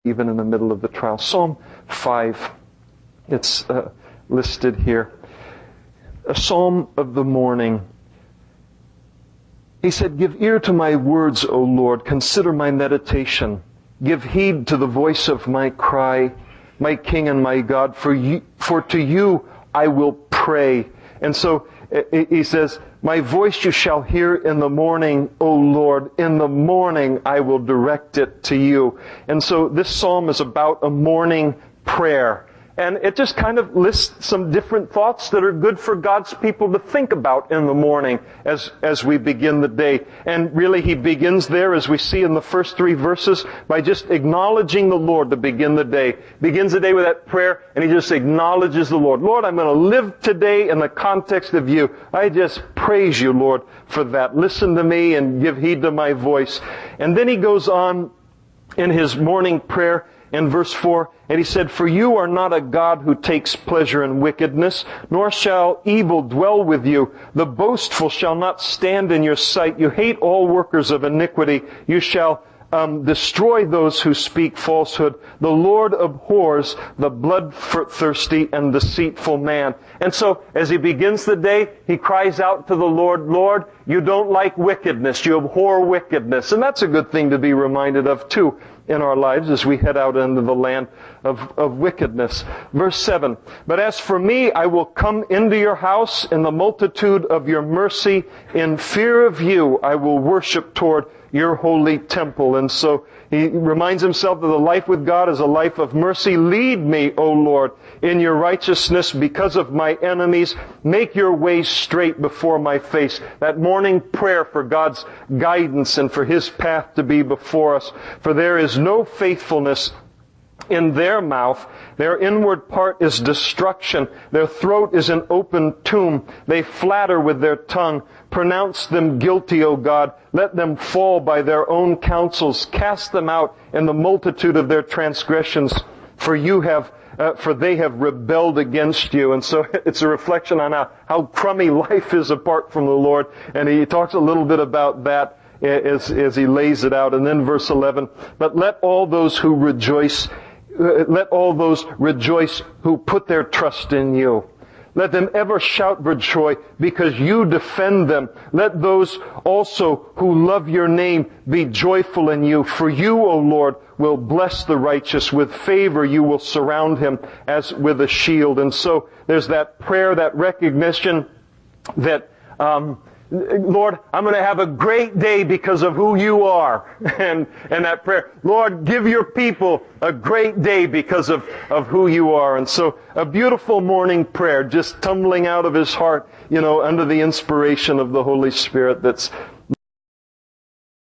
even in the middle of the trial. Psalm 5, it's listed here. A psalm of the morning. He said, "Give ear to my words, O Lord. Consider my meditation. Give heed to the voice of my cry, my King and my God. For to you I will pray." And so he says, "My voice you shall hear in the morning, O Lord. In the morning I will direct it to you." And so this psalm is about a morning prayer. And it just kind of lists some different thoughts that are good for God's people to think about in the morning as we begin the day. And really he begins there, as we see in the first 3 verses, by just acknowledging the Lord to begin the day. Begins the day with that prayer, and he just acknowledges the Lord. Lord, I'm going to live today in the context of you. I just praise you, Lord, for that. Listen to me and give heed to my voice. And then he goes on in his morning prayer in verse 4, and he said, "For you are not a God who takes pleasure in wickedness, nor shall evil dwell with you. The boastful shall not stand in your sight. You hate all workers of iniquity. You shall destroy those who speak falsehood. The Lord abhors the bloodthirsty and deceitful man." And so, as he begins the day, he cries out to the Lord, "Lord, you don't like wickedness. You abhor wickedness." And that's a good thing to be reminded of, too, in our lives as we head out into the land of wickedness. Verse 7, "But as for me, I will come into your house in the multitude of your mercy. In fear of you, I will worship toward your holy temple." And so he reminds himself that the life with God is a life of mercy. "Lead me, O Lord, in your righteousness because of my enemies. Make your ways straight before my face." That morning prayer for God's guidance and for his path to be before us. "For there is no faithfulness in their mouth. Their inward part is destruction. Their throat is an open tomb. They flatter with their tongue. Pronounce them guilty, O God. Let them fall by their own counsels. Cast them out in the multitude of their transgressions. For they have rebelled against you." And so it's a reflection on how crummy life is apart from the Lord. And he talks a little bit about that as he lays it out. And then verse 11, "But let all those rejoice who put their trust in you. Let them ever shout for joy because you defend them. Let those also who love your name be joyful in you. For you, O Lord, will bless the righteous. With favor you will surround him as with a shield." And so there's that prayer, that recognition that, Lord, I'm going to have a great day because of who you are. And that prayer, Lord, give your people a great day because of who you are. And so a beautiful morning prayer just tumbling out of his heart, under the inspiration of the Holy Spirit that's